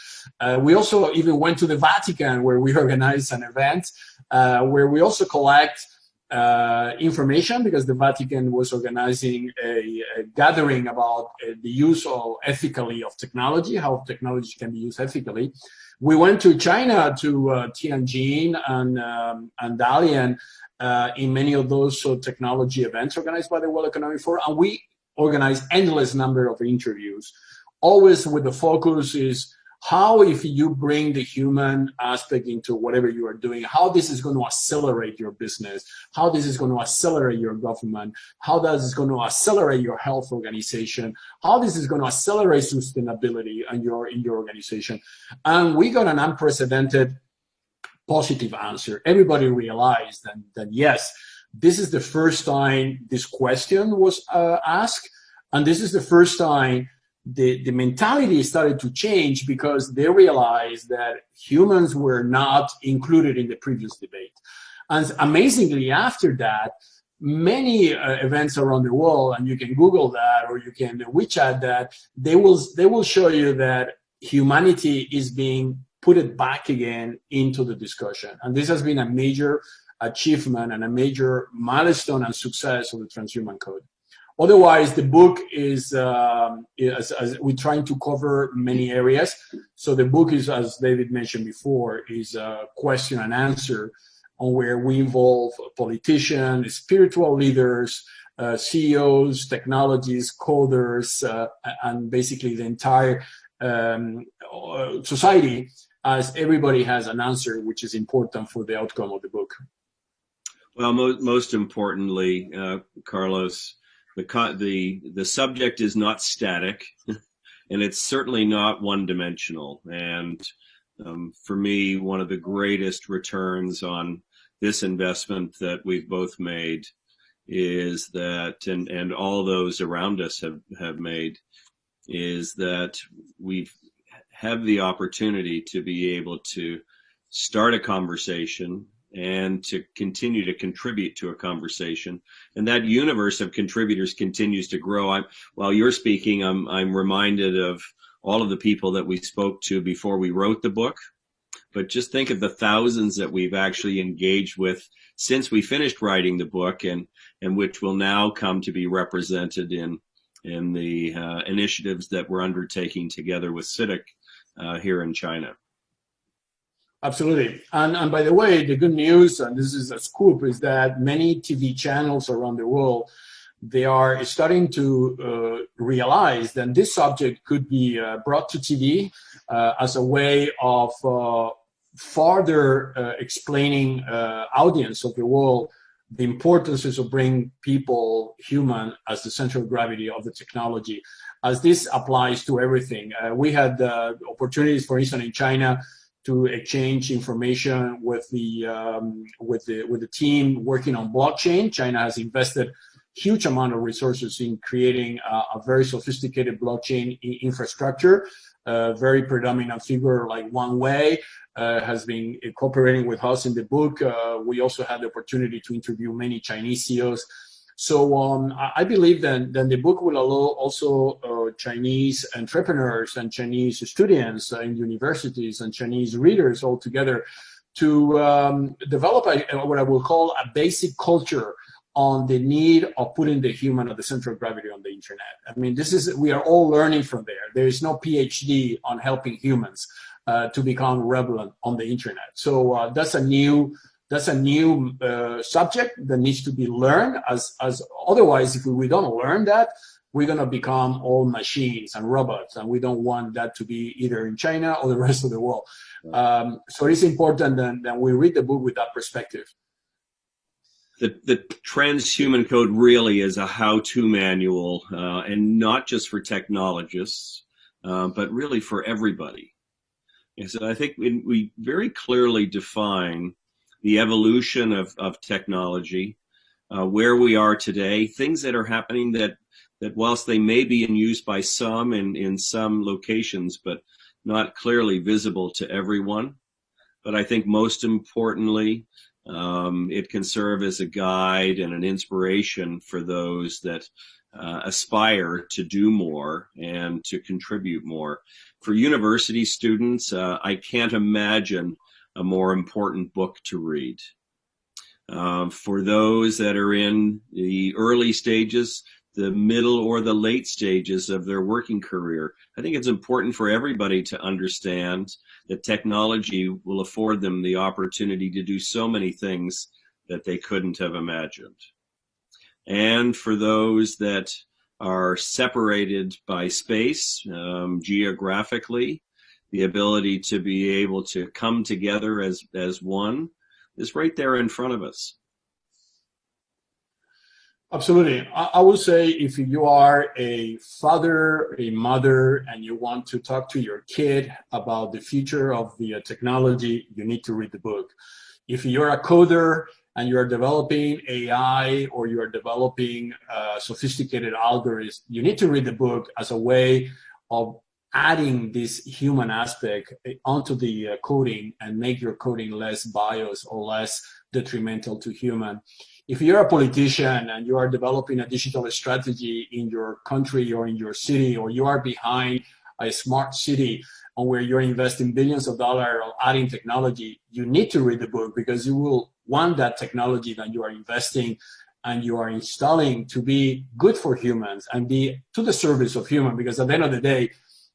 We also even went to the Vatican, where we organized an event where we also collect information, because the Vatican was organizing a gathering about the use ethically of technology, how technology can be used ethically. We went to China, to Tianjin and Dalian, in many of those technology events organized by the World Economic Forum, and we organized endless number of interviews, always with the focus is how, if you bring the human aspect into whatever you are doing, how this is going to accelerate your business, how this is going to accelerate your government, how that is going to accelerate your health organization, how this is going to accelerate sustainability in your organization. And we got an unprecedented positive answer. Everybody realized that yes, this is the first time this question was asked, and this is the first time the mentality started to change, because they realized that humans were not included in the previous debate. And amazingly, after that, many events around the world, and you can Google that or you can WeChat that, they will show you that humanity is being put it back again into the discussion. And this has been a major achievement and a major milestone and success of the Transhuman Code. Otherwise, the book is, as we're trying to cover many areas. So the book is, as David mentioned before, is a question and answer on where we involve politicians, spiritual leaders, CEOs, technologists, coders, and basically the entire society, as everybody has an answer which is important for the outcome of the book. Well, most importantly, Carlos, the subject is not static, and it's certainly not one-dimensional. And for me, one of the greatest returns on this investment that we've both made is that, and all those around us have made, is that we have the opportunity to be able to start a conversation and to continue to contribute to a conversation. And that universe of contributors continues to grow. While you're speaking, I'm reminded of all of the people that we spoke to before we wrote the book. But just think of the thousands that we've actually engaged with since we finished writing the book, and which will now come to be represented in the initiatives that we're undertaking together with CITIC here in China. Absolutely. And by the way, the good news, and this is a scoop, is that many TV channels around the world, they are starting to realize that this subject could be brought to TV as a way of further explaining audience of the world the importance is to bring people, human, as the central gravity of the technology, as this applies to everything. We had opportunities, for instance, in China, to exchange information with the team working on blockchain. China has invested huge amount of resources in creating a very sophisticated blockchain infrastructure. Very predominant figure like Wang Wei has been cooperating with us in the book. We also had the opportunity to interview many Chinese CEOs. So I believe that the book will allow also Chinese entrepreneurs and Chinese students in universities and Chinese readers all together to develop what I will call a basic culture on the need of putting the human at the center of gravity on the internet. I mean, we are all learning from there. There is no PhD on helping humans to become relevant on the internet. So that's a new subject that needs to be learned, as otherwise, if we don't learn that, we're going to become all machines and robots, and we don't want that to be either in China or the rest of the world. So it's important that we read the book with that perspective. The Transhuman Code really is a how-to manual, and not just for technologists, but really for everybody. And so I think we very clearly define the evolution of technology, where we are today, things that are happening that whilst they may be in use by some in some locations, but not clearly visible to everyone. But I think most importantly, it can serve as a guide and an inspiration for those that aspire to do more and to contribute more. For university students, I can't imagine a more important book to read. For those that are in the early stages, the middle or the late stages of their working career, I think it's important for everybody to understand that technology will afford them the opportunity to do so many things that they couldn't have imagined. And for those that are separated by space, geographically, the ability to be able to come together as one is right there in front of us. Absolutely. I would say if you are a father, a mother, and you want to talk to your kid about the future of the technology, you need to read the book. If you're a coder and you're developing AI or you're developing sophisticated algorithms, you need to read the book as a way of adding this human aspect onto the coding and make your coding less biased or less detrimental to human. If you're a politician and you are developing a digital strategy in your country or in your city, or you are behind a smart city on where you're investing billions of dollars on adding technology, you need to read the book, because you will want that technology that you are investing and you are installing to be good for humans and be to the service of humans. Because at the end of the day,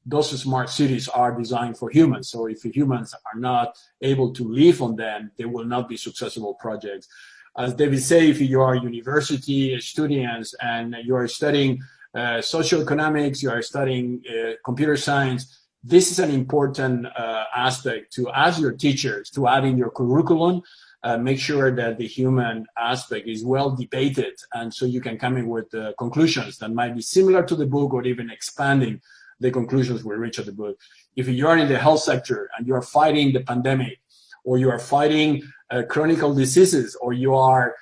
those smart cities are designed for humans. So if humans are not able to live on them, they will not be successful projects. As David said, if you are university students and you are studying socioeconomics, you are studying computer science, this is an important aspect to ask your teachers to add in your curriculum. Make sure that the human aspect is well debated, and so you can come in with conclusions that might be similar to the book or even expanding the conclusions we reach at the book. If you are in the health sector and you are fighting the pandemic, or you are fighting chronic diseases, or you are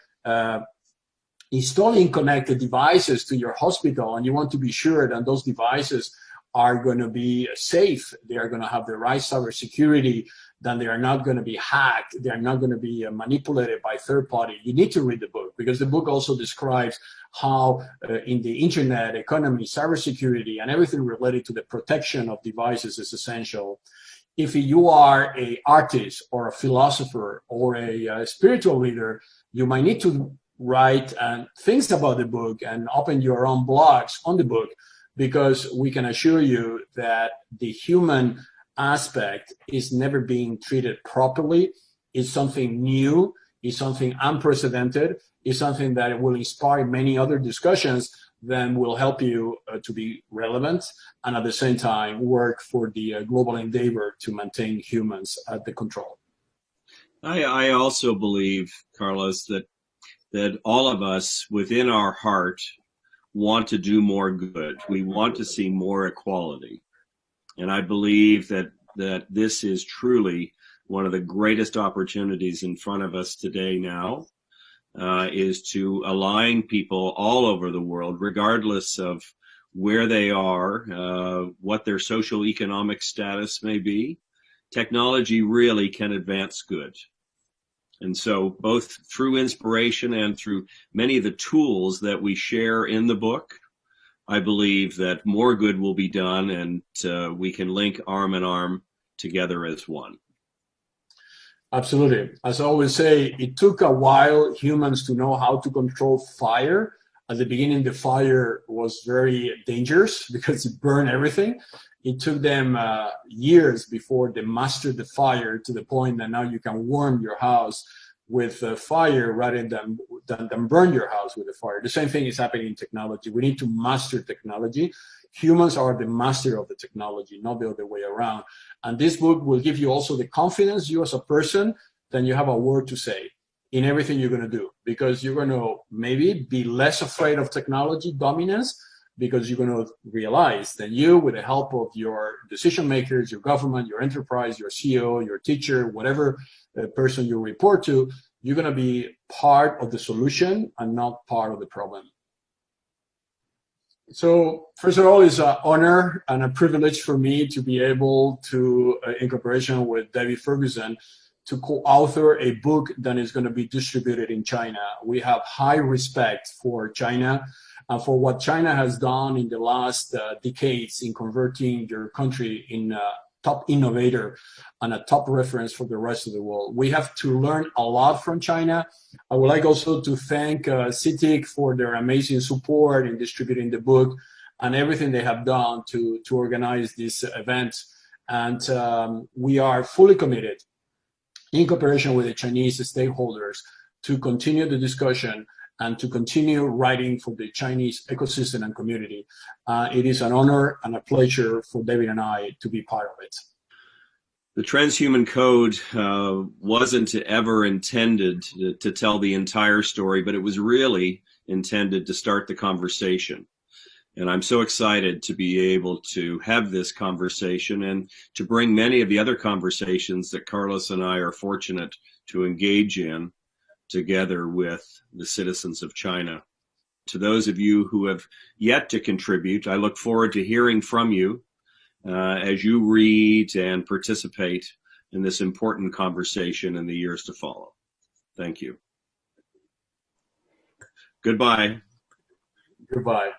installing connected devices to your hospital, and you want to be sure that those devices are going to be safe, they are going to have the right cybersecurity, then they are not going to be hacked, they are not going to be manipulated by third party. You need to read the book, because the book also describes how in the internet economy, cybersecurity, and everything related to the protection of devices is essential. If you are an artist or a philosopher or a spiritual leader, you might need to write things about the book and open your own blogs on the book, because we can assure you that the human aspect is never being treated properly. It's something new, it's something unprecedented, it's something that will inspire many other discussions that will help you to be relevant, and at the same time work for the global endeavor to maintain humans at the control. I also believe, Carlos, that all of us within our heart want to do more good. We want to see more equality. And I believe that this is truly one of the greatest opportunities in front of us today now, is to align people all over the world, regardless of where they are, what their social economic status may be. Technology really can advance good. And so both through inspiration and through many of the tools that we share in the book, I believe that more good will be done, and we can link arm in arm together as one. Absolutely. As I always say, it took a while humans to know how to control fire. At the beginning, the fire was very dangerous because it burned everything. It took them years before they mastered the fire to the point that now you can warm your house with fire rather than burn your house with the fire. The same thing is happening in technology. We need to master technology. Humans are the master of the technology, not the other way around. And this book will give you also the confidence, you as a person, that you have a word to say in everything you're going to do, because you're going to maybe be less afraid of technology dominance, because you're going to realize that you, with the help of your decision makers, your government, your enterprise, your CEO, your teacher, whatever person you report to, you're going to be part of the solution and not part of the problem. So first of all, it's an honor and a privilege for me to be able to, in cooperation with David Ferguson, to co-author a book that is going to be distributed in China. We have high respect for China and for what China has done in the last decades in converting your country in a top innovator and a top reference for the rest of the world. We have to learn a lot from China. I would like also to thank CITIC for their amazing support in distributing the book and everything they have done to organize this event. And we are fully committed, in cooperation with the Chinese stakeholders, to continue the discussion and to continue writing for the Chinese ecosystem and community. It is an honor and a pleasure for David and I to be part of it. The Transhuman Code wasn't ever intended to tell the entire story, but it was really intended to start the conversation. And I'm so excited to be able to have this conversation and to bring many of the other conversations that Carlos and I are fortunate to engage in together with the citizens of China. To those of you who have yet to contribute, I look forward to hearing from you as you read and participate in this important conversation in the years to follow. Thank you. Goodbye. Goodbye.